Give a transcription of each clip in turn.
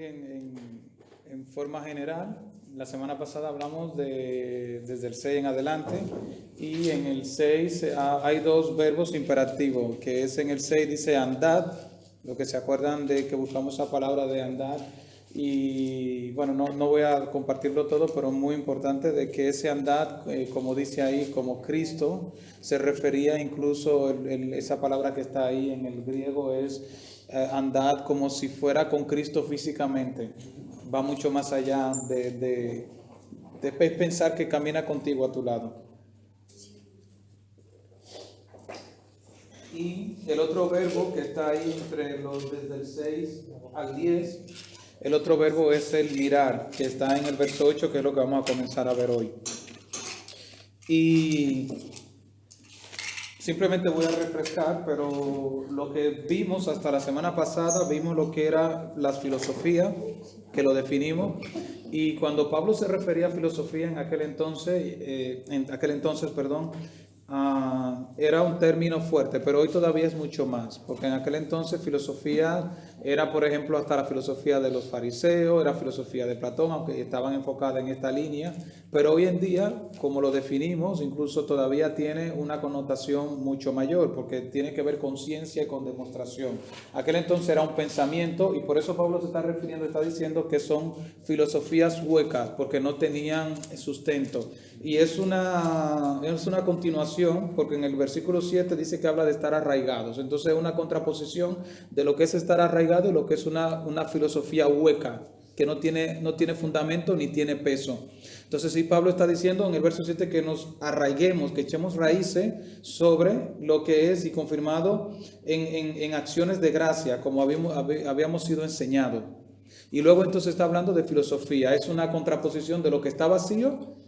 en forma general. La semana pasada hablamos desde el 6 en adelante, y en el 6 hay dos verbos imperativos, que es en el 6 dice andad, lo que se acuerdan de que buscamos esa palabra de andar. Y bueno, no voy a compartirlo todo, pero muy importante de que ese andad, como dice ahí, como Cristo, se refería incluso, esa palabra que está ahí en el griego es andad como si fuera con Cristo físicamente. Va mucho más allá de pensar que camina contigo a tu lado. Y el otro verbo que está ahí desde el 6 al 10, el otro verbo es el mirar, que está en el verso 8, que es lo que vamos a comenzar a ver hoy. Y simplemente voy a refrescar, pero lo que vimos hasta la semana pasada, vimos lo que era la filosofía, que lo definimos. Y cuando Pablo se refería a filosofía en aquel entonces, era un término fuerte, pero hoy todavía es mucho más, porque en aquel entonces filosofía era, por ejemplo, hasta la filosofía de los fariseos, era filosofía de Platón, aunque estaban enfocadas en esta línea, pero hoy en día, como lo definimos, incluso todavía tiene una connotación mucho mayor, porque tiene que ver con ciencia y con demostración. Aquel entonces era un pensamiento, y por eso Pablo se está refiriendo, está diciendo que son filosofías huecas, porque no tenían sustento. Y es una continuación, porque en el versículo 7 dice que habla de estar arraigados. Entonces es una contraposición de lo que es estar arraigado y lo que es una filosofía hueca, que no tiene fundamento ni tiene peso. Entonces sí, Pablo está diciendo en el verso 7 que nos arraiguemos, que echemos raíces sobre lo que es, y confirmado en acciones de gracia, como habíamos sido enseñados. Y luego entonces está hablando de filosofía, es una contraposición de lo que está vacío,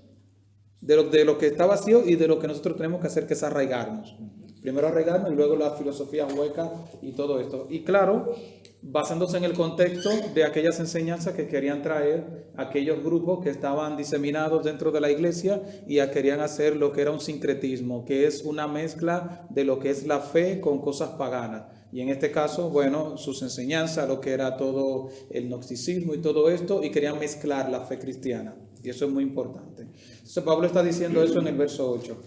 de lo que está vacío y de lo que nosotros tenemos que hacer, que es arraigarnos. Primero arraigarnos y luego la filosofía hueca y todo esto. Y claro, basándose en el contexto de aquellas enseñanzas que querían traer aquellos grupos que estaban diseminados dentro de la iglesia y querían hacer lo que era un sincretismo, que es una mezcla de lo que es la fe con cosas paganas. Y en este caso, bueno, sus enseñanzas, lo que era todo el gnosticismo y todo esto, y querían mezclar la fe cristiana. Y eso es muy importante. Entonces Pablo está diciendo eso en el verso 8,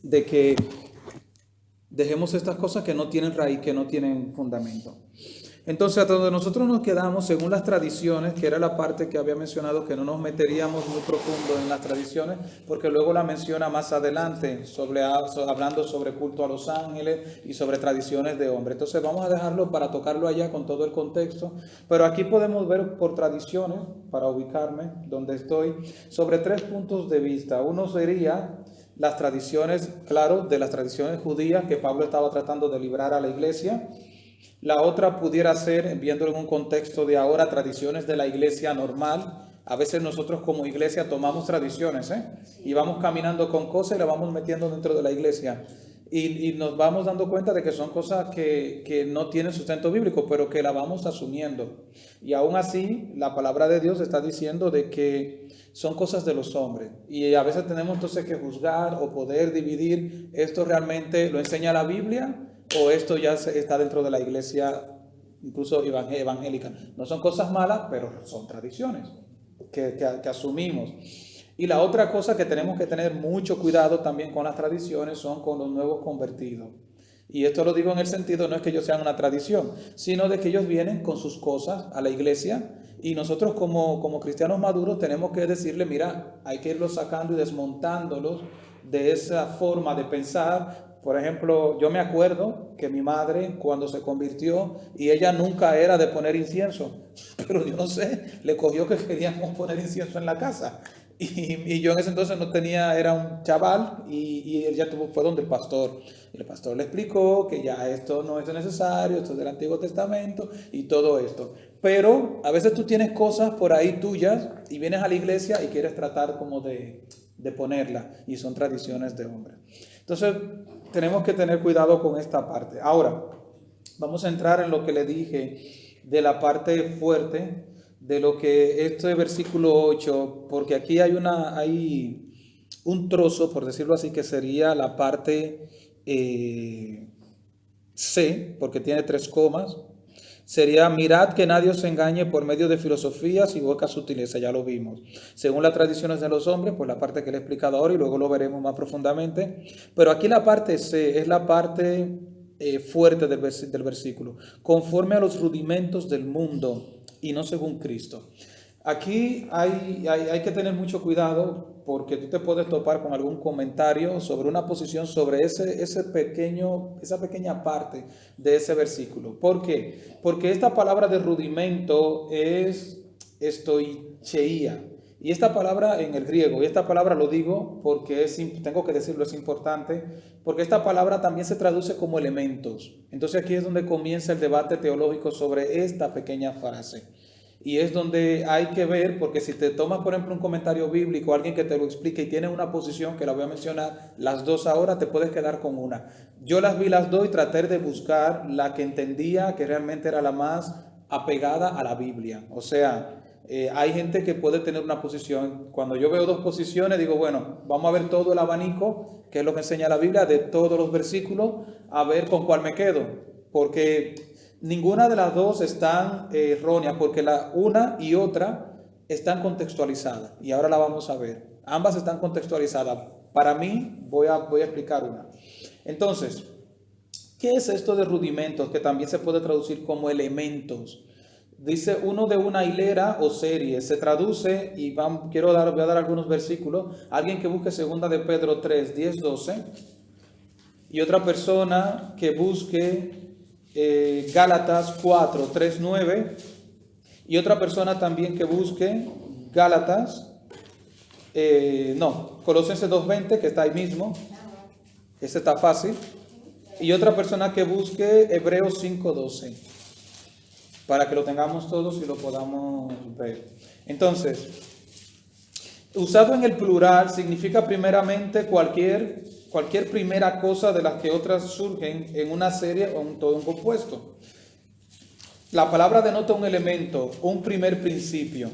de que dejemos estas cosas que no tienen raíz, que no tienen fundamento. Entonces, hasta donde nosotros nos quedamos, según las tradiciones, que era la parte que había mencionado, que no nos meteríamos muy profundo en las tradiciones, porque luego la menciona más adelante, hablando sobre culto a los ángeles y sobre tradiciones de hombre. Entonces vamos a dejarlo para tocarlo allá con todo el contexto, pero aquí podemos ver por tradiciones, para ubicarme donde estoy, sobre 3 puntos de vista. Uno sería las tradiciones, claro, de las tradiciones judías que Pablo estaba tratando de librar a la iglesia. La otra pudiera ser, viéndolo en un contexto de ahora, tradiciones de la iglesia normal. A veces nosotros como iglesia tomamos tradiciones, y vamos caminando con cosas y las vamos metiendo dentro de la iglesia. Y nos vamos dando cuenta de que son cosas que no tienen sustento bíblico, pero que la vamos asumiendo. Y aún así, la palabra de Dios está diciendo de que son cosas de los hombres. Y a veces tenemos entonces que juzgar o poder dividir, ¿esto realmente lo enseña la Biblia o esto ya está dentro de la iglesia, incluso evangélica? No son cosas malas, pero son tradiciones que asumimos. Y la otra cosa que tenemos que tener mucho cuidado también con las tradiciones son con los nuevos convertidos. Y esto lo digo en el sentido, no es que ellos sean una tradición, sino de que ellos vienen con sus cosas a la iglesia, y nosotros como cristianos maduros tenemos que decirle, mira, hay que irlos sacando y desmontándolos de esa forma de pensar. Por ejemplo, yo me acuerdo que mi madre cuando se convirtió, y ella nunca era de poner incienso, pero yo no sé, le cogió que queríamos poner incienso en la casa. Y yo en ese entonces no tenía, era un chaval, y él ya fue donde el pastor. Y el pastor le explicó que ya esto no es necesario, esto es del Antiguo Testamento y todo esto. Pero a veces tú tienes cosas por ahí tuyas y vienes a la iglesia y quieres tratar como de ponerla, y son tradiciones de hombre. Entonces tenemos que tener cuidado con esta parte. Ahora, vamos a entrar en lo que le dije de la parte fuerte, de lo que este versículo 8, porque aquí hay un trozo, por decirlo así, que sería la parte C, porque tiene 3 comas. Sería, mirad que nadie os engañe por medio de filosofías y huecas sutilezas, ya lo vimos. Según las tradiciones de los hombres, pues la parte que le he explicado ahora y luego lo veremos más profundamente. Pero aquí la parte C es la parte fuerte del versículo. Conforme a los rudimentos del mundo y no según Cristo. Aquí hay que tener mucho cuidado porque tú te puedes topar con algún comentario sobre una posición sobre esa pequeña parte de ese versículo. ¿Por qué? Porque esta palabra de rudimento es estoicheia. Y esta palabra en el griego, y esta palabra lo digo porque tengo que decirlo, es importante, porque esta palabra también se traduce como elementos. Entonces aquí es donde comienza el debate teológico sobre esta pequeña frase. Y es donde hay que ver, porque si te tomas, por ejemplo, un comentario bíblico, alguien que te lo explique y tiene una posición, que la voy a mencionar, las dos ahora, te puedes quedar con una. Yo las vi las dos y traté de buscar la que entendía que realmente era la más apegada a la Biblia. O sea, hay gente que puede tener una posición. Cuando yo veo dos posiciones, digo, bueno, vamos a ver todo el abanico, que es lo que enseña la Biblia, de todos los versículos, a ver con cuál me quedo. Porque ninguna de las dos están erróneas, porque la una y otra están contextualizadas. Y ahora la vamos a ver. Ambas están contextualizadas. Para mí, voy a explicar una. Entonces, ¿qué es esto de rudimentos? Que también se puede traducir como elementos. Dice uno de una hilera o serie. Se traduce, y voy a dar algunos versículos. Alguien que busque 2 de Pedro 3, 10, 12. Y otra persona que busque Gálatas 4, 3, 9. Y otra persona también que busque Gálatas, Colosenses 2, 20, que está ahí mismo. Ese está fácil. Y otra persona que busque Hebreos 5, 12. Para que lo tengamos todos y lo podamos ver. Entonces, usado en el plural significa primeramente cualquier primera cosa de las que otras surgen en una serie o en todo un compuesto. La palabra denota un elemento, un primer principio,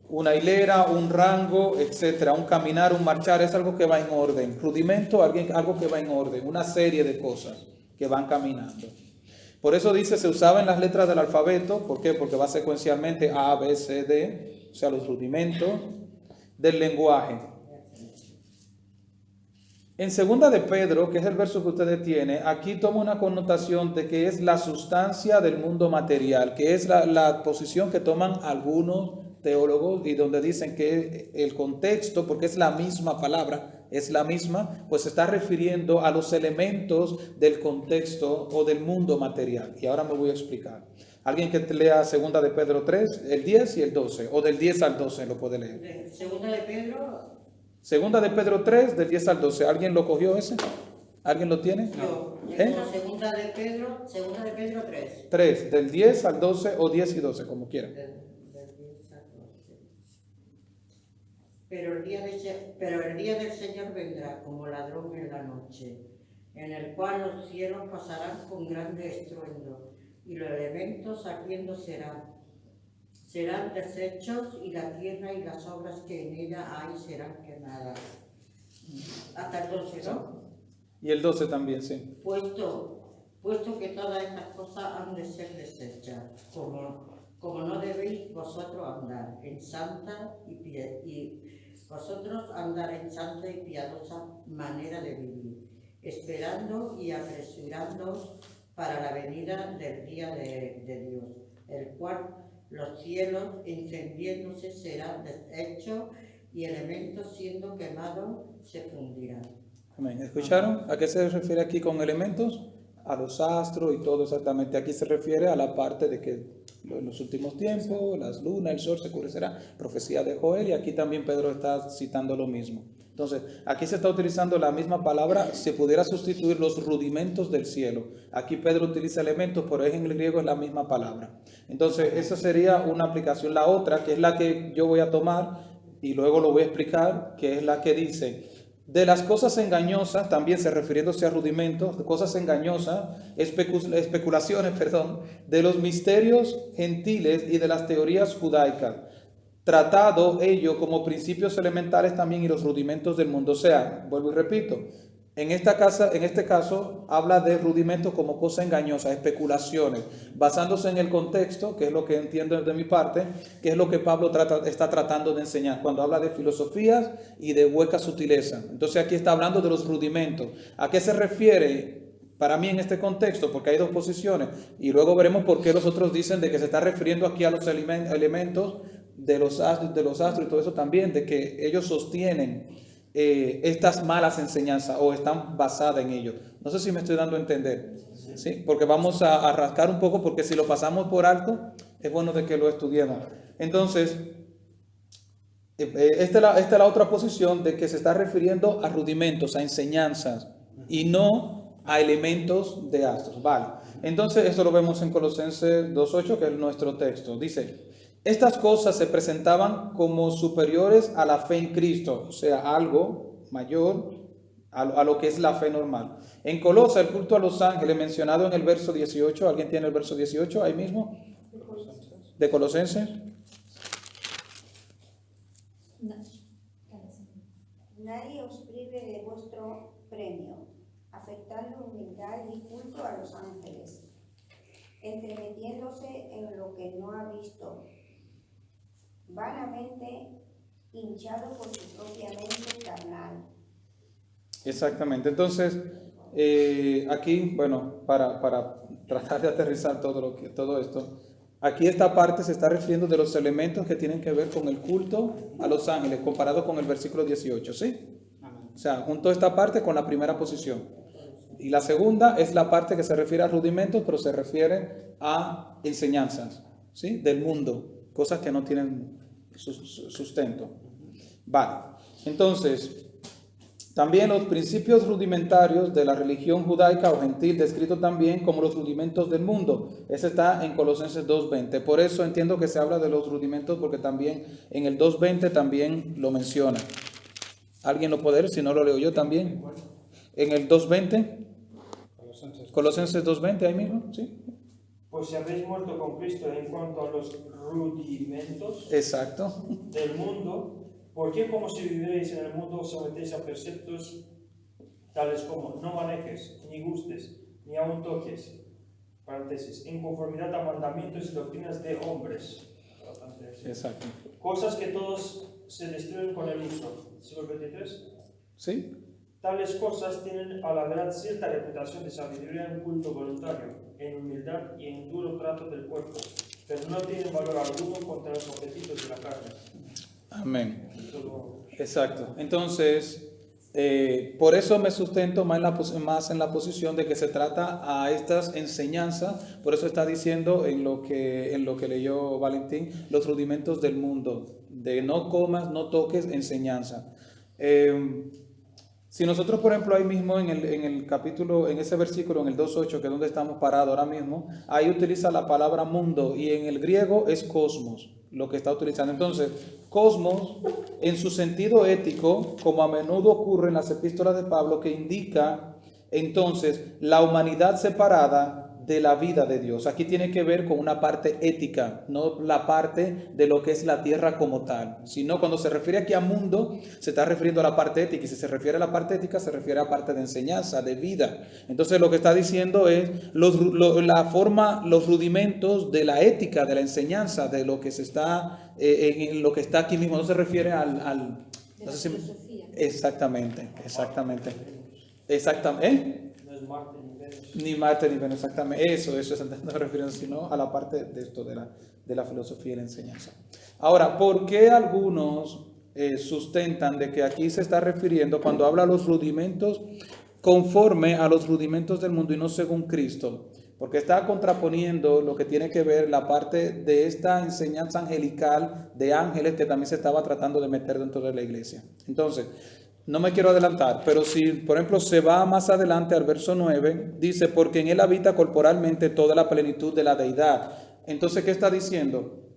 una hilera, un rango, etcétera, un caminar, un marchar, es algo que va en orden. Rudimento, algo que va en orden, una serie de cosas que van caminando. Por eso dice, se usaba en las letras del alfabeto. ¿Por qué? Porque va secuencialmente A, B, C, D, o sea, los rudimentos del lenguaje. En 2 de Pedro, que es el verso que ustedes tienen, aquí toma una connotación de que es la sustancia del mundo material, que es la posición que toman algunos teólogos y donde dicen que el contexto, porque es la misma palabra, es la misma, pues se está refiriendo a los elementos del contexto o del mundo material. Y ahora me voy a explicar. Alguien que lea 2 de Pedro 3, el 10 y el 12, o del 10 al 12 lo puede leer. 2 de Pedro. 2 de Pedro 3, del 10 al 12. ¿Alguien lo cogió ese? ¿Alguien lo tiene? Yo. Segunda de Pedro 3. 3, del 10 al 12 o 10 y 12, como quieran. Del 10 al 12. Pero el día del Señor vendrá como ladrón en la noche, en el cual los cielos pasarán con grande estruendo, y los elementos ardiendo serán deshechos, y la tierra y las obras que en ella hay serán quemadas. Hasta el 12, ¿no? Y el 12 también, sí. Puesto que todas estas cosas han de ser deshechas, como no debéis vosotros andar en santa y piadosa manera de vivir, esperando y apresurándoos para la venida del día de Dios, el cual los cielos encendiéndose serán deshechos y elementos siendo quemados se fundirán. Amén. ¿Escucharon? ¿A qué se refiere aquí con elementos? A los astros y todo exactamente. Aquí se refiere a la parte de que en los últimos tiempos, las lunas, el sol se oscurecerá, profecía de Joel, y aquí también Pedro está citando lo mismo. Entonces, aquí se está utilizando la misma palabra, se pudiera sustituir los rudimentos del cielo. Aquí Pedro utiliza elementos, pero en el griego es la misma palabra. Entonces, esa sería una aplicación. La otra, que es la que yo voy a tomar y luego lo voy a explicar, que es la que dice: de las cosas engañosas, también se refiriéndose a rudimentos, de cosas engañosas, especulaciones, de los misterios gentiles y de las teorías judaicas, tratado ello como principios elementales también y los rudimentos del mundo. O sea, vuelvo y repito, En este caso, habla de rudimentos como cosa engañosa, especulaciones, basándose en el contexto, que es lo que entiendo de mi parte, que es lo que Pablo está tratando de enseñar cuando habla de filosofías y de hueca sutileza. Entonces aquí está hablando de los rudimentos. ¿A qué se refiere para mí en este contexto? Porque hay dos posiciones y luego veremos por qué los otros dicen de que se está refiriendo aquí a los elementos de los astros y todo eso también, de que ellos sostienen estas malas enseñanzas o están basadas en ello. No sé si me estoy dando a entender, ¿sí? Porque vamos a rascar un poco, porque si lo pasamos por alto, es bueno de que lo estudiemos. Entonces, esta es la otra posición de que se está refiriendo a rudimentos, a enseñanzas, y no a elementos de astros. Vale. Entonces, esto lo vemos en Colosenses 2.8, que es nuestro texto. Dice: estas cosas se presentaban como superiores a la fe en Cristo, o sea, algo mayor a lo que es la fe normal. En Colosa, el culto a los ángeles mencionado en el verso 18, ¿alguien tiene el verso 18 ahí mismo? ¿De Colosenses? Nadie os prive de vuestro premio, afectando humildad y culto a los ángeles, entremetiéndose en lo que no ha visto, vanamente hinchado por su propia mente carnal. Exactamente. Entonces, aquí, bueno, para tratar de aterrizar todo esto, aquí esta parte se está refiriendo de los elementos que tienen que ver con el culto a los ángeles, comparado con el versículo 18, ¿sí? O sea, junto a esta parte con la primera posición. Y la segunda es la parte que se refiere a rudimentos, pero se refiere a enseñanzas, ¿sí? Del mundo, cosas que no tienen sustento. Vale, entonces, también los principios rudimentarios de la religión judaica o gentil, descrito también como los rudimentos del mundo. Ese está en Colosenses 2.20. Por eso entiendo que se habla de los rudimentos, porque también en el 2.20 también lo menciona. ¿Alguien lo puede leer? Si no lo leo yo también. En el 2.20. Colosenses 2.20, ahí mismo, ¿sí? Pues si habéis muerto con Cristo en cuanto a los rudimentos Exacto. del mundo, ¿por qué como si vivierais en el mundo os sometéis a preceptos tales como no manejes, ni gustes, ni aun toques, paréntesis, en conformidad a mandamientos y doctrinas de hombres? Exacto. Cosas que todos se destruyen con el uso. ¿Siglo 23? ¿Sí? Tales cosas tienen a la verdad cierta reputación de sabiduría en culto voluntario, en humildad y en duro trato del cuerpo, pero no tienen valor alguno contra los apetitos de la carne. Amén. Exacto. Entonces, por eso me sustento más en la posición de que se trata a estas enseñanzas. Por eso está diciendo en lo que leyó Valentín, los rudimentos del mundo, de no comas, no toques, enseñanza. Si nosotros, por ejemplo, ahí mismo en el capítulo, en ese versículo, en el 2.8, que es donde estamos parados ahora mismo, ahí utiliza la palabra mundo y en el griego es cosmos, lo que está utilizando. Entonces, cosmos, en su sentido ético, como a menudo ocurre en las epístolas de Pablo, que indica entonces la humanidad separada de la vida de Dios. Aquí tiene que ver con una parte ética, no la parte de lo que es la tierra como tal, sino cuando se refiere aquí a mundo, se está refiriendo a la parte ética, y si se refiere a la parte ética, se refiere a la parte de enseñanza, de vida. Entonces lo que está diciendo es los rudimentos de la ética, de la enseñanza, de lo que se está, en lo que está aquí mismo, no se refiere al no sé si, exactamente. No es Marte ni Venus. Ni Marte ni Venus, exactamente. Eso es, no me refiero sino a la parte de esto, de la filosofía y la enseñanza. Ahora, ¿por qué algunos sustentan de que aquí se está refiriendo, cuando habla a los rudimentos, conforme a los rudimentos del mundo y no según Cristo? Porque está contraponiendo lo que tiene que ver la parte de esta enseñanza angelical de ángeles que también se estaba tratando de meter dentro de la iglesia. Entonces, no me quiero adelantar, pero si, por ejemplo, se va más adelante al verso 9, dice, porque en él habita corporalmente toda la plenitud de la deidad. Entonces, ¿qué está diciendo?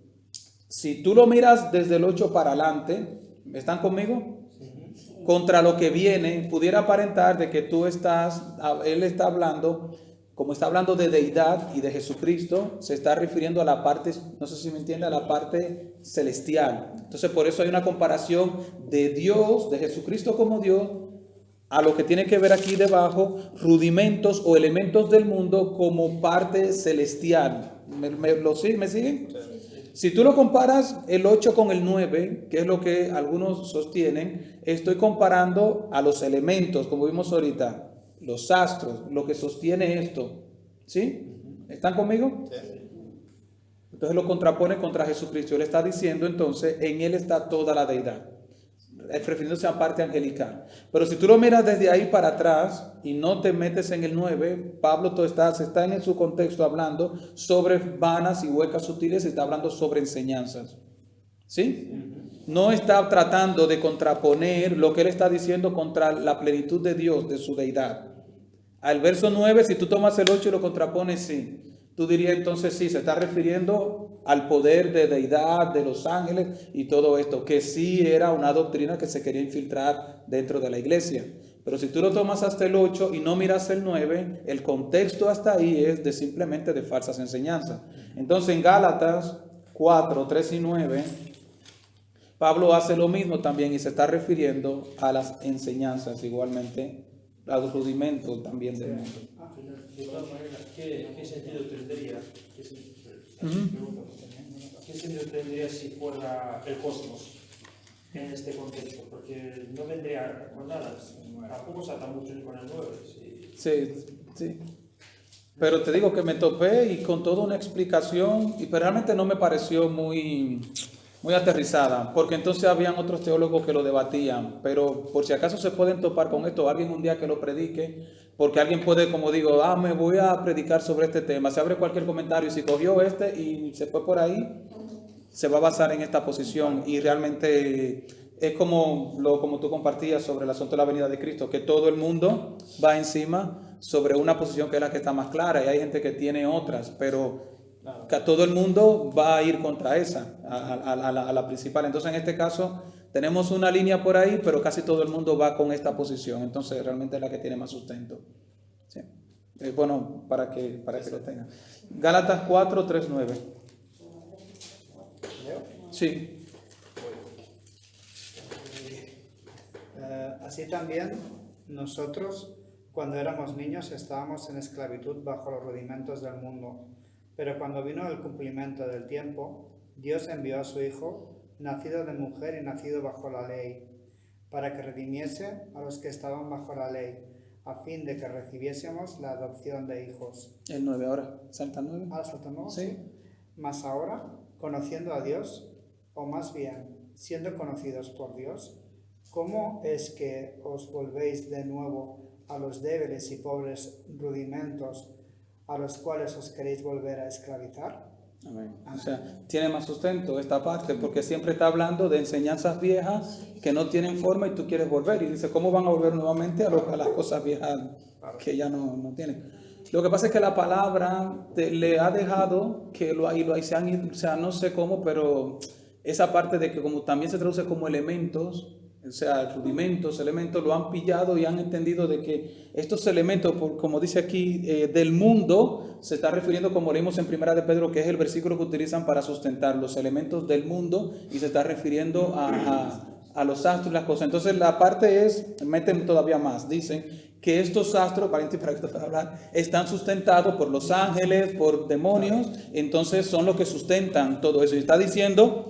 Si tú lo miras desde el 8 para adelante, ¿están conmigo? Contra lo que viene, pudiera aparentar de que él está hablando, como está hablando de deidad y de Jesucristo, se está refiriendo a la parte, no sé si me entiende, a la parte celestial. Entonces por eso hay una comparación de Dios, de Jesucristo como Dios, a lo que tiene que ver aquí debajo, rudimentos o elementos del mundo como parte celestial. ¿Me siguen? Si tú lo comparas el 8 con el 9, que es lo que algunos sostienen, estoy comparando a los elementos, como vimos ahorita, los astros, lo que sostiene esto. ¿Sí? ¿Están conmigo? Sí. Entonces lo contrapone contra Jesucristo. Él está diciendo entonces, en Él está toda la deidad, refiriéndose a parte angelical. Pero si tú lo miras desde ahí para atrás y no te metes en el 9, Pablo está en su contexto hablando sobre vanas y huecas sutiles, y está hablando sobre enseñanzas. ¿Sí? No está tratando de contraponer lo que él está diciendo contra la plenitud de Dios, de su deidad. Al verso 9, si tú tomas el 8 y lo contrapones, sí. Tú dirías entonces sí, se está refiriendo al poder de deidad, de los ángeles y todo esto, que sí era una doctrina que se quería infiltrar dentro de la iglesia. Pero si tú lo tomas hasta el 8 y no miras el 9, el contexto hasta ahí es de simplemente de falsas enseñanzas. Entonces en Gálatas 4, 3 y 9, Pablo hace lo mismo también y se está refiriendo a las enseñanzas igualmente, a los rudimentos también del mundo. De todas maneras, ¿qué sentido tendría? ¿Qué sentido tendría si fuera el cosmos en este contexto? Porque no vendría con nada. Tampoco se ata mucho ni con el 9. Sí. Pero te digo que me topé y con toda una explicación, y pero realmente no me pareció muy aterrizada, porque entonces habían otros teólogos que lo debatían, pero por si acaso se pueden topar con esto, alguien un día que lo predique, porque alguien puede, como digo, me voy a predicar sobre este tema, se abre cualquier comentario y si cogió y se fue por ahí, se va a basar en esta posición, y realmente es como tú compartías sobre el asunto de la venida de Cristo, que todo el mundo va encima sobre una posición que es la que está más clara, y hay gente que tiene otras, pero que todo el mundo va a ir contra esa, a la principal. Entonces en este caso tenemos una línea por ahí, pero casi todo el mundo va con esta posición, entonces realmente es la que tiene más sustento. Sí. Bueno, para que lo tengan. Gálatas 4, 3, 9. Sí. Así también nosotros, cuando éramos niños, estábamos en esclavitud bajo los rudimentos del mundo. Pero cuando vino el cumplimiento del tiempo, Dios envió a su Hijo, nacido de mujer y nacido bajo la ley, para que redimiese a los que estaban bajo la ley, a fin de que recibiésemos la adopción de hijos. El 9 ahora, ¿salta el 9? ¿Ahora salta el 9? Sí. Mas ahora, conociendo a Dios, o más bien, siendo conocidos por Dios, ¿cómo es que os volvéis de nuevo a los débiles y pobres rudimentos a los cuales os queréis volver a esclavizar? Amén. O sea, tiene más sustento esta parte, porque siempre está hablando de enseñanzas viejas que no tienen forma y tú quieres volver. Y dice, ¿cómo van a volver nuevamente a las cosas viejas que ya no tienen? Lo que pasa es que la palabra le ha dejado que no sé cómo, pero esa parte de que como también se traduce como elementos, o sea, rudimentos, elementos, lo han pillado y han entendido de que estos elementos, como dice aquí, del mundo, se está refiriendo, como leímos en Primera de Pedro, que es el versículo que utilizan para sustentar los elementos del mundo, y se está refiriendo a los astros y las cosas. Entonces la parte meten todavía más, dicen que estos astros, para que hablar, están sustentados por los ángeles, por demonios, entonces son los que sustentan todo eso. Y está diciendo,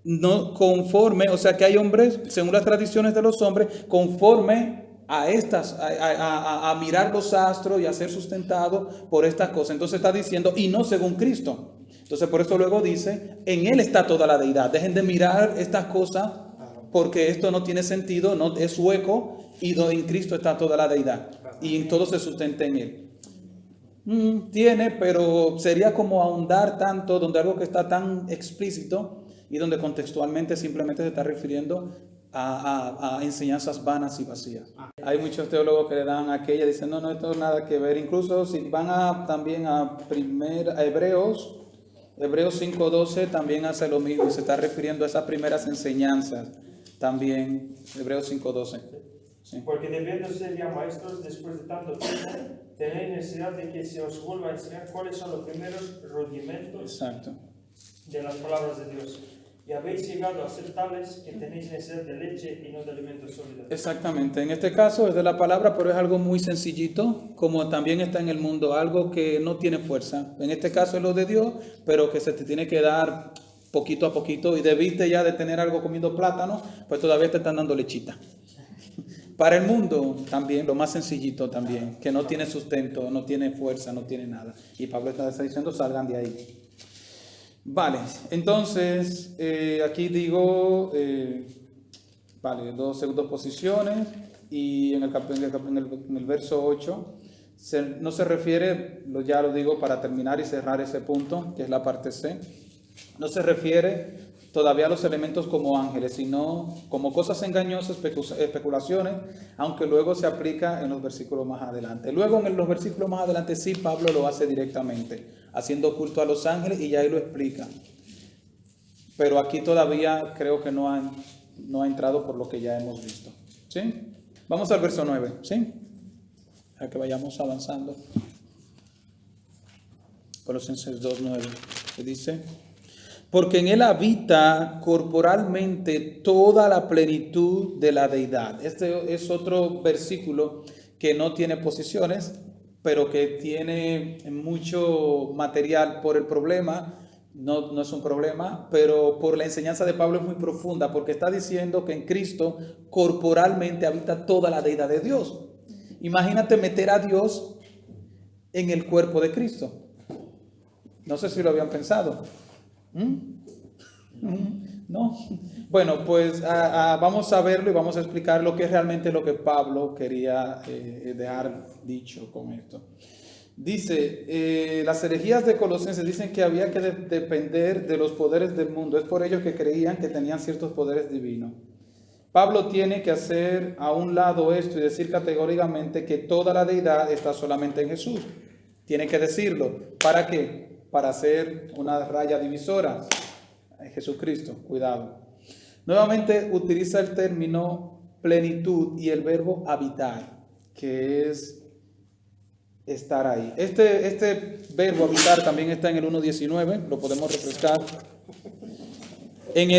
no conforme, o sea que hay hombres, según las tradiciones de los hombres, conforme a mirar los astros y a ser sustentado por estas cosas. Entonces está diciendo, y no según Cristo. Entonces por eso luego dice, en Él está toda la deidad. Dejen de mirar estas cosas porque esto no tiene sentido, no es hueco, y en Cristo está toda la deidad. Y en todo se sustenta en Él. Tiene, pero sería como ahondar tanto donde algo que está tan explícito y donde contextualmente simplemente se está refiriendo a enseñanzas vanas y vacías. Hay muchos teólogos que le dan aquella, dicen, no, esto no nada que ver. Incluso si van también a Hebreos 5:12 también hace lo mismo, se está refiriendo a esas primeras enseñanzas también, Hebreos 5:12. Sí. Porque debiendo ser ya maestros después de tanto tiempo, tenéis necesidad de que se os vuelva a enseñar cuáles son los primeros rudimentos. Exacto. De las palabras de Dios. y habéis llegado a ser tales que tenéis necesidad de leche y no de alimentos sólidos. Exactamente, en este caso es de la palabra, pero es algo muy sencillito, como también está en el mundo, algo que no tiene fuerza. En este caso es lo de Dios, pero que se te tiene que dar poquito a poquito, y debiste ya de tener algo comiendo plátano, pues todavía te están dando lechita. Para el mundo también, lo más sencillito también, que no tiene sustento, no tiene fuerza, no tiene nada. Y Pablo está diciendo, salgan de ahí. Vale, entonces aquí digo, vale, dos segundas posiciones, y en el verso 8 no se refiere, ya lo digo para terminar y cerrar ese punto, que es la parte C, no se refiere todavía a los elementos como ángeles, sino como cosas engañosas, especulaciones, aunque luego se aplica en los versículos más adelante. Luego en los versículos más adelante sí Pablo lo hace directamente, haciendo culto a los ángeles, y ya ahí lo explica. Pero aquí todavía creo que no ha entrado por lo que ya hemos visto. ¿Sí? Vamos al verso 9, ¿sí? Para que vayamos avanzando. Colosenses 2:9, que dice: porque en él habita corporalmente toda la plenitud de la deidad. Este es otro versículo que no tiene posiciones, pero que tiene mucho material por el problema. No es un problema, pero por la enseñanza de Pablo es muy profunda, porque está diciendo que en Cristo corporalmente habita toda la deidad de Dios. Imagínate meter a Dios en el cuerpo de Cristo. No sé si lo habían pensado. ¿No? Bueno, pues vamos a verlo y vamos a explicar lo que es realmente lo que Pablo quería dejar dicho con esto. Dice, las herejías de Colosenses dicen que había que depender de los poderes del mundo. Es por ello que creían que tenían ciertos poderes divinos. Pablo tiene que hacer a un lado esto y decir categóricamente que toda la deidad está solamente en Jesús. Tiene que decirlo. ¿Para qué? Para hacer una raya divisora. Jesucristo, cuidado. Nuevamente utiliza el término plenitud y el verbo habitar, que es estar ahí. Este verbo habitar también está en el 1:19, lo podemos refrescar. En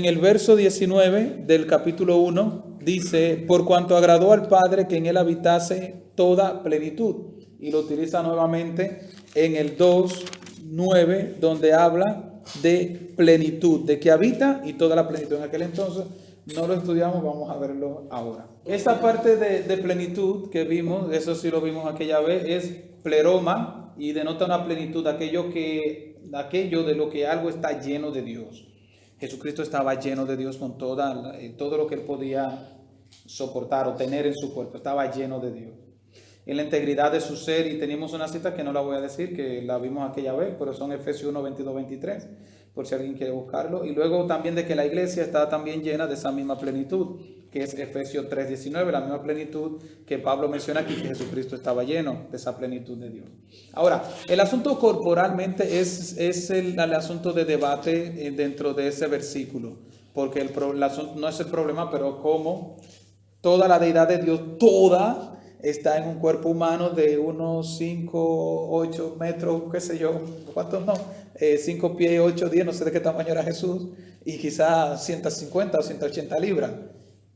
el verso 19 del capítulo 1 dice: por cuanto agradó al Padre que en él habitase toda plenitud. Y lo utiliza nuevamente en el 2:9, donde habla de plenitud, de que habita y toda la plenitud. En aquel entonces no lo estudiamos, vamos a verlo ahora. Esta parte de plenitud que vimos, eso sí lo vimos aquella vez, es pleroma, y denota una plenitud, aquello de lo que algo está lleno de Dios. Jesucristo estaba lleno de Dios con todo lo que él podía soportar o tener en su cuerpo, estaba lleno de Dios. En la integridad de su ser, y tenemos una cita que no la voy a decir, que la vimos aquella vez, pero son Efesios 1, 22, 23, por si alguien quiere buscarlo. Y luego también de que la iglesia está también llena de esa misma plenitud, que es Efesios 3, 19, la misma plenitud que Pablo menciona aquí, que Jesucristo estaba lleno de esa plenitud de Dios. Ahora, el asunto corporalmente es el asunto de debate dentro de ese versículo, porque el asunto no es el problema, pero como toda la deidad de Dios, toda, está en un cuerpo humano de unos 5, 8 metros, qué sé yo, ¿cuántos no? 5 pies, 8, 10, no sé de qué tamaño era Jesús, y quizás 150 o 180 libras.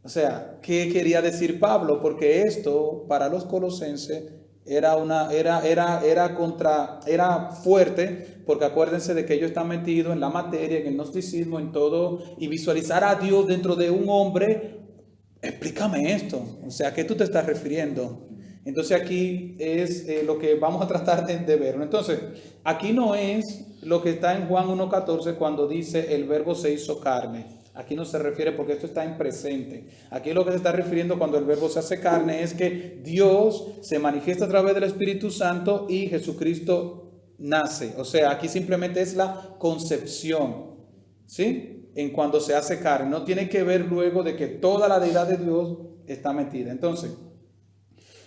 O sea, ¿qué quería decir Pablo? Porque esto para los colosenses era fuerte, porque acuérdense de que ellos están metidos en la materia, en el gnosticismo, en todo, y visualizar a Dios dentro de un hombre. Explícame esto, o sea, ¿a qué tú te estás refiriendo? Entonces aquí es lo que vamos a tratar de ver. Entonces, aquí no es lo que está en Juan 1:14 cuando dice el verbo se hizo carne. Aquí no se refiere, porque esto está en presente. Aquí lo que se está refiriendo cuando el verbo se hace carne es que Dios se manifiesta a través del Espíritu Santo y Jesucristo nace. O sea, aquí simplemente es la concepción, ¿sí? En cuando se hace carne, no tiene que ver luego de que toda la deidad de Dios está metida. Entonces,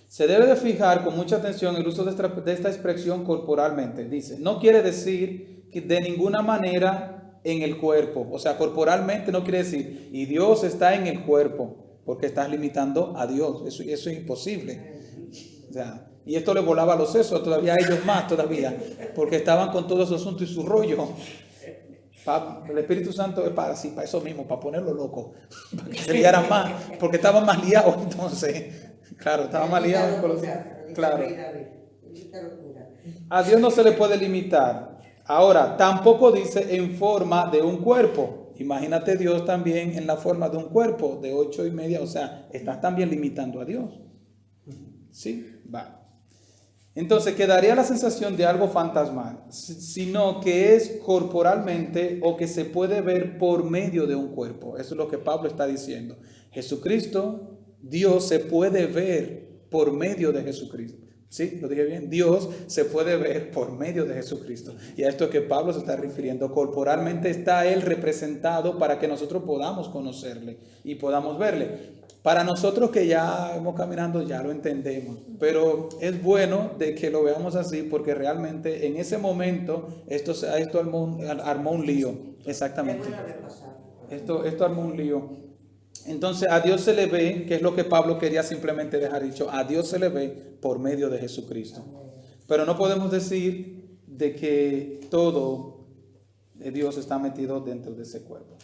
se debe de fijar con mucha atención el uso de esta expresión corporalmente. Dice, no quiere decir que de ninguna manera en el cuerpo. O sea, corporalmente no quiere decir, y Dios está en el cuerpo, porque estás limitando a Dios. Eso es imposible. O sea, y esto le volaba a los sesos, todavía a ellos más todavía, porque estaban con todo su asunto y su rollo. El Espíritu Santo es para eso mismo, para ponerlo loco, para que se liaran más, porque estaban más liados entonces. Claro, estaban más liados con los... Claro. A Dios no se le puede limitar. Ahora, tampoco dice en forma de un cuerpo. Imagínate Dios también en la forma de un cuerpo de 8:30, o sea, estás también limitando a Dios. ¿Sí? Va. Entonces quedaría la sensación de algo fantasmal, sino que es corporalmente o que se puede ver por medio de un cuerpo. Eso es lo que Pablo está diciendo. Jesucristo, Dios se puede ver por medio de Jesucristo. ¿Sí? ¿Lo dije bien? Dios se puede ver por medio de Jesucristo. Y a esto es que Pablo se está refiriendo. Corporalmente está Él representado para que nosotros podamos conocerle y podamos verle. Para nosotros que ya hemos caminando ya lo entendemos, pero es bueno de que lo veamos así porque realmente en ese momento esto armó un lío, exactamente. Esto armó un lío. Entonces a Dios se le ve, que es lo que Pablo quería simplemente dejar dicho, a Dios se le ve por medio de Jesucristo. Pero no podemos decir de que todo de Dios está metido dentro de ese cuerpo.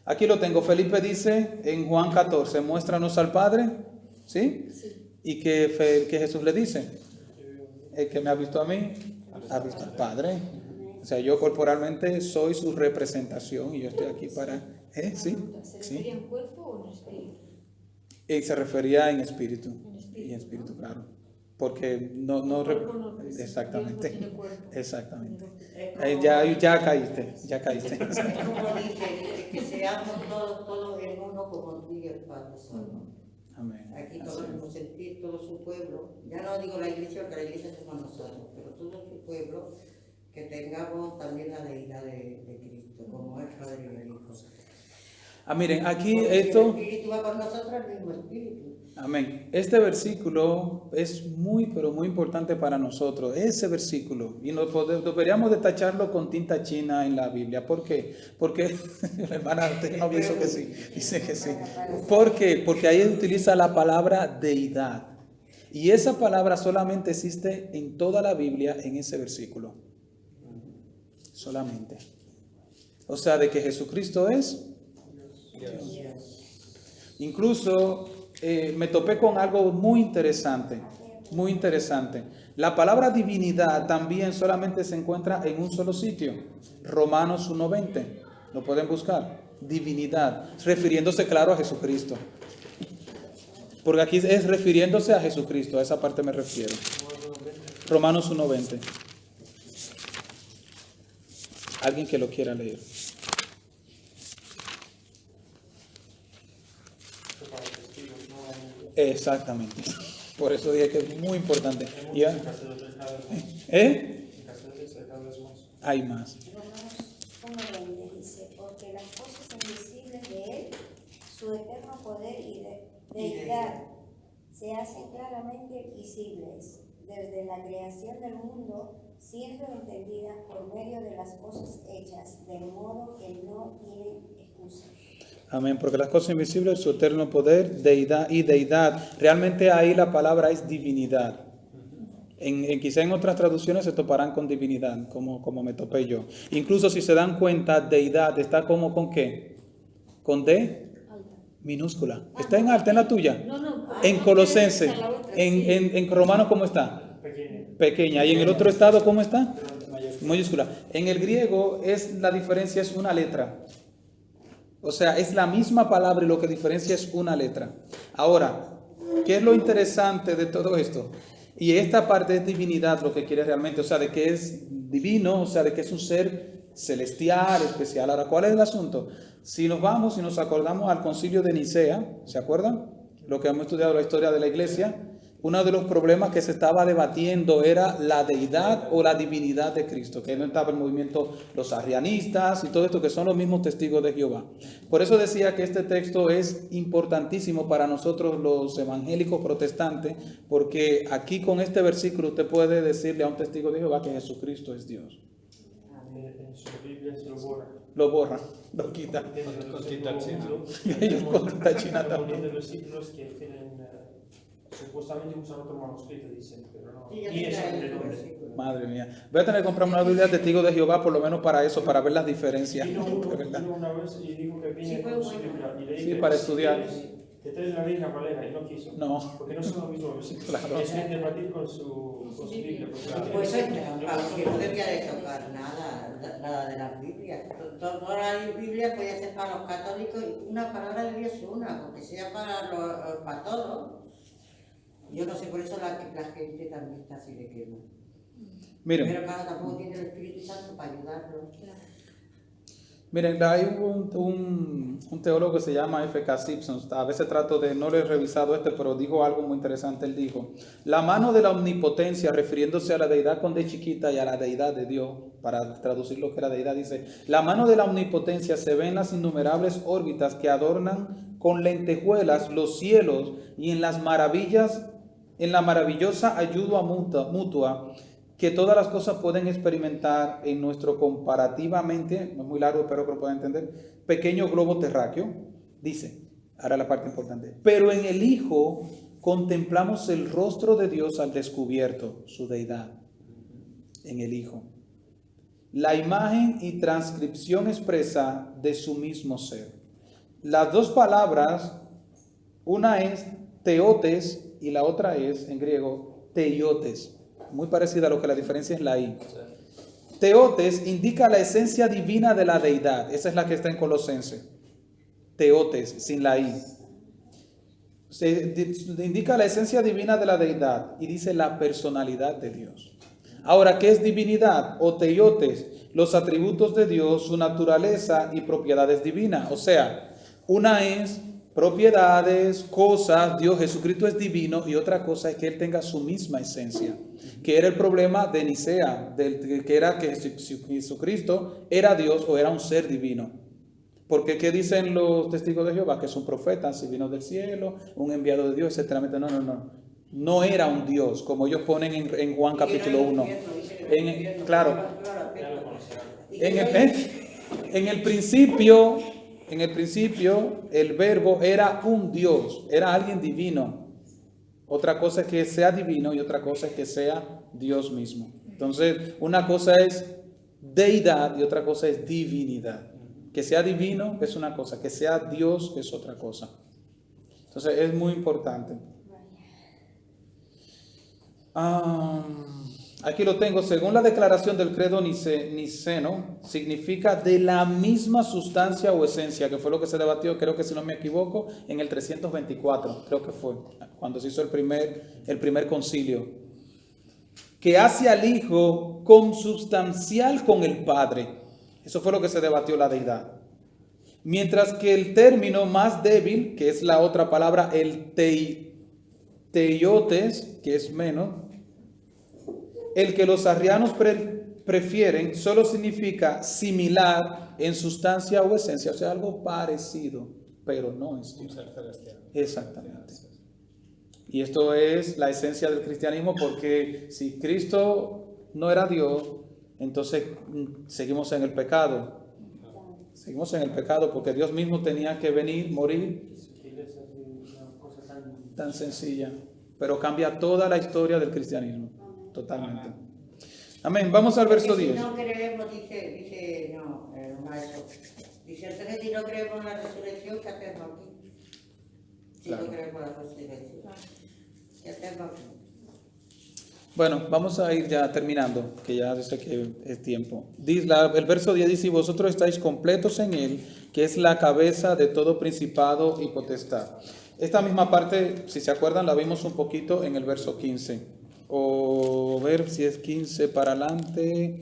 Aquí lo tengo. Felipe dice en Juan 14, muéstranos al Padre, ¿sí? Sí. Y que Jesús le dice, el que me ha visto a mí, ha visto al Padre. O sea, yo corporalmente soy su representación y yo estoy aquí para... ¿Sí? ¿Se refería en cuerpo o en espíritu? Se refería en espíritu. Y en espíritu, claro. Porque no exactamente. Exactamente. Ya caíste. Es como dice, que seamos todos en uno como tú y el Padre somos. Amén. Aquí todos hemos sentido, todo su pueblo, ya no digo la iglesia, porque la iglesia somos nosotros, pero todo su pueblo, que tengamos también la deidad de Cristo, como el Padre y el Hijo. Miren, aquí porque esto... El Espíritu va con nosotros, el mismo Espíritu. Amén. Este versículo es muy, pero muy importante para nosotros. Ese versículo. Y deberíamos de tacharlo con tinta china en la Biblia. ¿Por qué? Porque, la hermana, usted no hizo que sí. Dice que sí. ¿Por qué? Porque ahí utiliza la palabra deidad. Y esa palabra solamente existe en toda la Biblia en ese versículo. Solamente. O sea, de que Jesucristo es Dios. Incluso me topé con algo muy interesante. Muy interesante. La palabra divinidad también solamente se encuentra en un solo sitio. Romanos 1:20. Lo pueden buscar. Divinidad. Refiriéndose, claro, a Jesucristo. Porque aquí es refiriéndose a Jesucristo. A esa parte me refiero. Romanos 1:20. Alguien que lo quiera leer. Exactamente. Por eso dije que es muy importante. ¿Ya? Hay más. Romanos 1:20 dice, porque las cosas invisibles de Él, su eterno poder y deidad, se hacen claramente visibles desde la creación del mundo, siendo entendidas por medio de las cosas hechas, de modo que no tienen excusa. Amén, porque las cosas invisibles, su eterno poder, deidad y deidad. Realmente ahí la palabra es divinidad. Quizá en otras traducciones se toparán con divinidad, como me topé yo. Incluso si se dan cuenta, deidad está como con ¿qué? Con D minúscula. ¿Está en alta en la tuya? No. En Colosense. En Romano, ¿cómo está? Pequeña. ¿Y en el otro estado cómo está? Mayúscula. En el griego la diferencia es una letra. O sea, es la misma palabra y lo que diferencia es una letra. Ahora, ¿qué es lo interesante de todo esto? Y esta parte es divinidad, lo que quiere realmente, o sea, de que es divino, o sea, de que es un ser celestial, especial. Ahora, ¿cuál es el asunto? Si nos vamos y nos acordamos al concilio de Nicea, ¿se acuerdan? Lo que hemos estudiado la historia de la iglesia. Uno de los problemas que se estaba debatiendo era la deidad o la divinidad de Cristo, que no estaba el movimiento los arrianistas y todo esto, que son los mismos testigos de Jehová. Por eso decía que este texto es importantísimo para nosotros los evangélicos protestantes, porque aquí con este versículo usted puede decirle a un testigo de Jehová que Jesucristo es Dios. En su Biblia se lo borra. Lo borra, lo quita. Con tinta china. Ellos con tinta china también. De versículos que tienen Supuestamente usan otro manuscrito, dicen, pero no. Sí, yo Ni te eso traigo de ese dónde. versículo. Madre mía. Voy a tener que comprarme una Biblia de Testigo de Jehová, por lo menos para eso, para ver las diferencias. Vino uno, De verdad. vino una vez y dijo que Sí, viene fue con su bueno. Biblia. Y le Sí, dije, para si estudiar. quieres, te traes la Reina Valera, y no quiso. No. Porque no son los mismos versículos. Claro. Es que debatir con su Biblia. porque no Pues tiene es sentido. trampa, porque no debía de tocar nada de las Biblias. Toda la Biblia podía ser para los católicos y una palabra de Dios es una, porque sea para todos. Yo no sé, por eso la gente también está así de quema. Miren. Pero claro, tampoco tiene el Espíritu Santo para ayudarlo. Miren, hay un teólogo que se llama F.K. Simpson. A veces trato de, no lo he revisado pero dijo algo muy interesante. Él dijo, la mano de la omnipotencia, refiriéndose a la deidad con D chiquita y a la deidad de Dios, para traducir lo que la deidad dice, la mano de la omnipotencia se ve en las innumerables órbitas que adornan con lentejuelas los cielos y en las maravillas, en la maravillosa ayuda mutua que todas las cosas pueden experimentar en nuestro comparativamente, no es muy largo, espero que lo puedan entender, pequeño globo terráqueo. Dice, ahora la parte importante, pero en el Hijo contemplamos el rostro de Dios al descubierto, su deidad, en el Hijo. La imagen y transcripción expresa de su mismo ser. Las dos palabras, una es teotes y la otra es, en griego, teiotes. Muy parecida a lo que la diferencia es la I. Teotes indica la esencia divina de la deidad. Esa es la que está en Colosenses. Teotes, sin la I. Indica la esencia divina de la deidad y dice la personalidad de Dios. Ahora, ¿qué es divinidad o teiotes? Los atributos de Dios, su naturaleza y propiedades divinas. O sea, una es propiedades, cosas, Dios, Jesucristo es divino, y otra cosa es que Él tenga su misma esencia, que era el problema de Nicea, que era que Jesucristo era Dios o era un ser divino. Porque ¿qué dicen los testigos de Jehová? Que es un profeta, si vino del cielo, un enviado de Dios, etc. No era un Dios, como ellos ponen en Juan capítulo 1. Claro, en el principio, el verbo era un Dios, era alguien divino. Otra cosa es que sea divino y otra cosa es que sea Dios mismo. Entonces, una cosa es deidad y otra cosa es divinidad. Que sea divino es una cosa, que sea Dios es otra cosa. Entonces, es muy importante. Aquí lo tengo. Según la declaración del credo niceno, significa de la misma sustancia o esencia, que fue lo que se debatió, creo que si no me equivoco, en el 324, creo que fue, cuando se hizo el primer concilio, que hace al Hijo consubstancial con el Padre. Eso fue lo que se debatió la deidad. Mientras que el término más débil, que es la otra palabra, el teiotes, que es menos, el que los arrianos prefieren, solo significa similar en sustancia o esencia, o sea, algo parecido, pero no es Dios. Exactamente. Y esto es la esencia del cristianismo, porque si Cristo no era Dios, entonces seguimos en el pecado. Seguimos en el pecado porque Dios mismo tenía que venir, morir. Tan sencilla, pero cambia toda la historia del cristianismo. Totalmente. Amén. Vamos al verso 10. Si no creemos, dice no, maestro, dice entonces si no creemos en la resurrección, ¿qué hacemos aquí? Si Claro. no creemos en la resurrección, ¿qué hacemos aquí? Bueno, vamos a ir ya terminando, que ya dice que es tiempo. El verso 10 dice, vosotros estáis completos en Él, que es la cabeza de todo principado y potestad. Esta misma parte, si se acuerdan, la vimos un poquito en el verso 15. O ver si es 15 para adelante.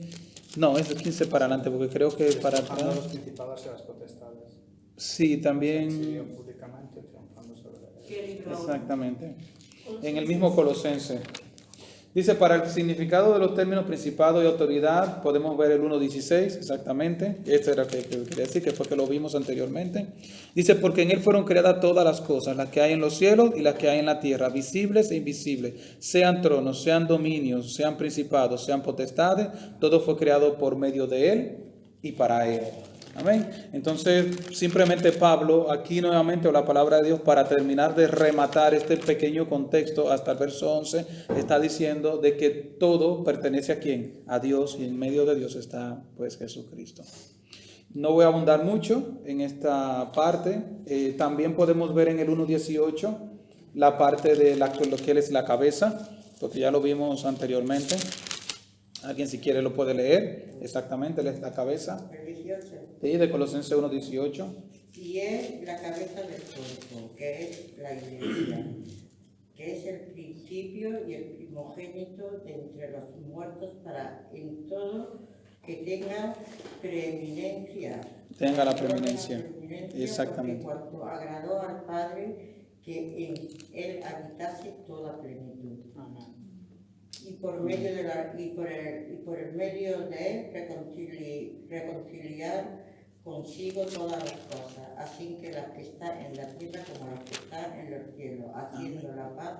No, es 15 para adelante, porque creo que para Triunfando atrás. los principados y las potestades. Sí, también. Exhibió públicamente triunfando sobre él. ¿Qué libro? Exactamente. En el mismo Colosense. Dice, para el significado de los términos principado y autoridad, podemos ver el 1.16, exactamente. Este era lo que quería decir, que fue que lo vimos anteriormente. Dice, porque en Él fueron creadas todas las cosas, las que hay en los cielos y las que hay en la tierra, visibles e invisibles, sean tronos, sean dominios, sean principados, sean potestades, todo fue creado por medio de Él y para Él. Amén. Entonces, simplemente Pablo, aquí nuevamente, o la palabra de Dios, para terminar de rematar este pequeño contexto hasta el verso 11, está diciendo de que todo pertenece a quién, a Dios, y en medio de Dios está pues Jesucristo. No voy a abundar mucho en esta parte. También podemos ver en el 1.18 la parte de lo que es la cabeza, porque ya lo vimos anteriormente. Alguien si quiere lo puede leer, exactamente, él es la cabeza. El 18. Sí, de Colosenses 1.18. Y es la cabeza del cuerpo, que es la iglesia, que es el principio y el primogénito de entre los muertos para en todo que tenga preeminencia. Tenga la preeminencia. Exactamente. Exactamente. Porque cuanto agradó al Padre que en él habitase toda plenitud. Amén. Y por medio de por el medio de él reconciliar consigo todas las cosas, así que las que están en la tierra como las que están en los cielos, haciendo la paz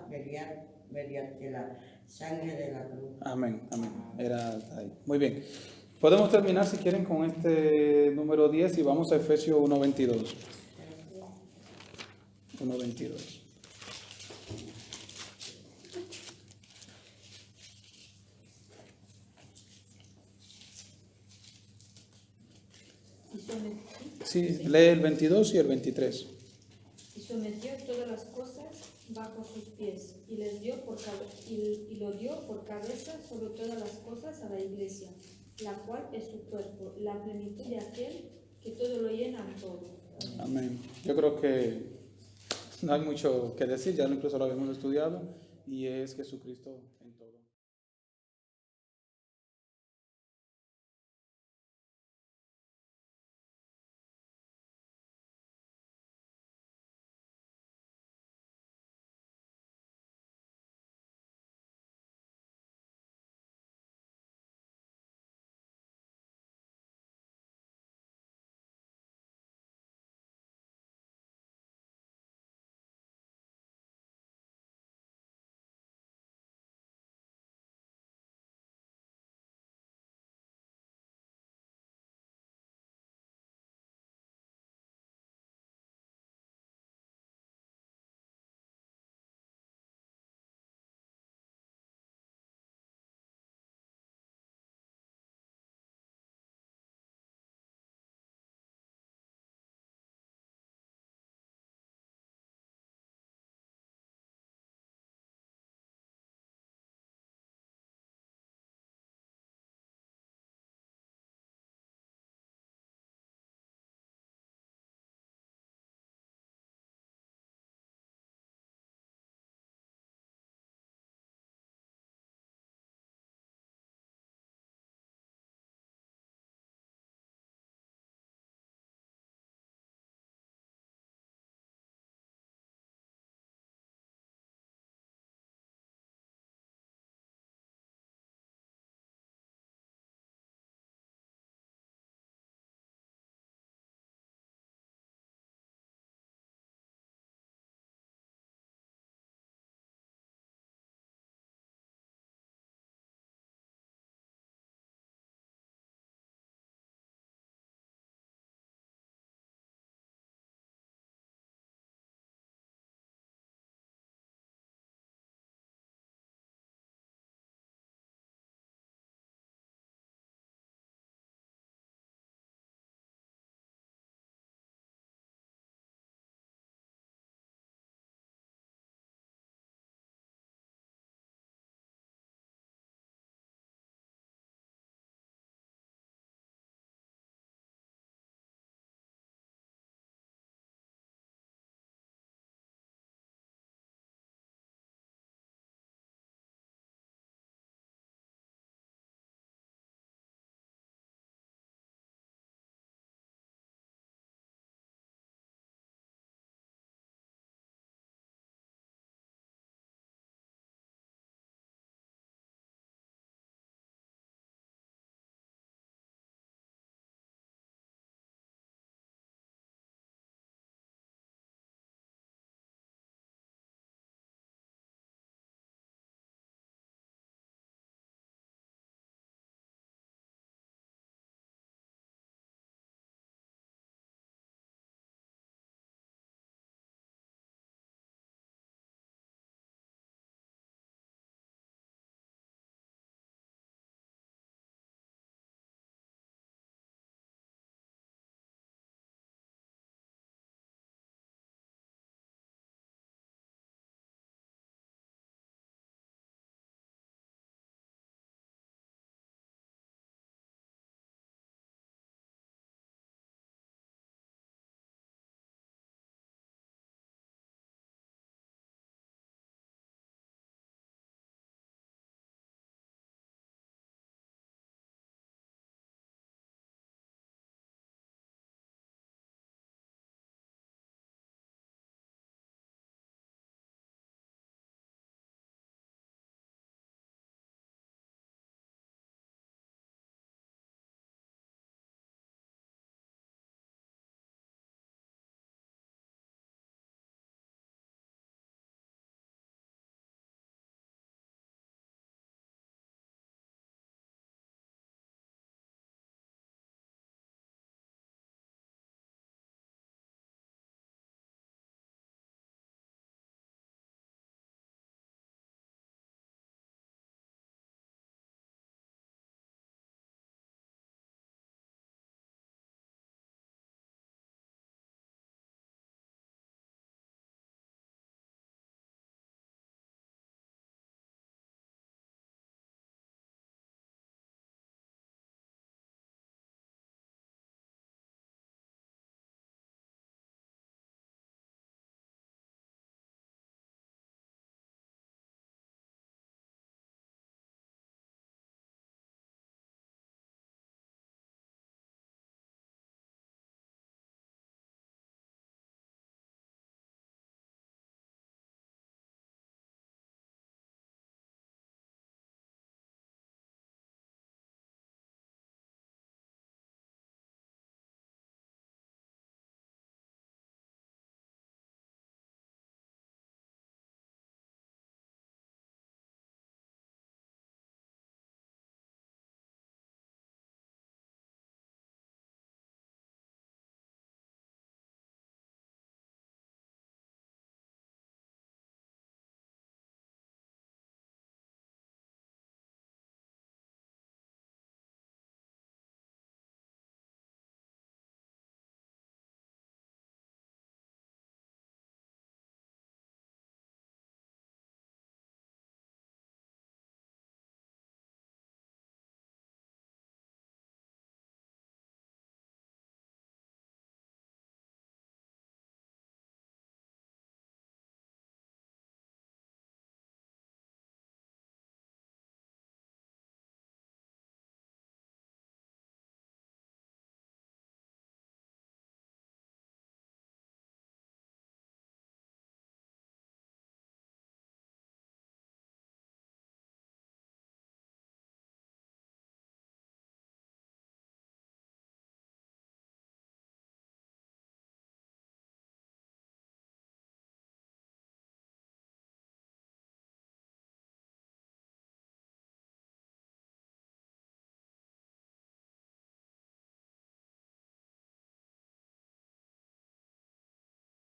mediante la sangre de la cruz. Amén, amén. Era ahí. Muy bien. Podemos terminar si quieren con este número 10 y vamos a Efesios 1.22. 1.22. Sí, lee el 22 y el 23. Y sometió todas las cosas bajo sus pies, y les dio y lo dio por cabeza sobre todas las cosas a la iglesia, la cual es su cuerpo, la plenitud de aquel que todo lo llena en todo. Amén. Yo creo que no hay mucho que decir, ya incluso lo habíamos estudiado, y es Jesucristo en todo.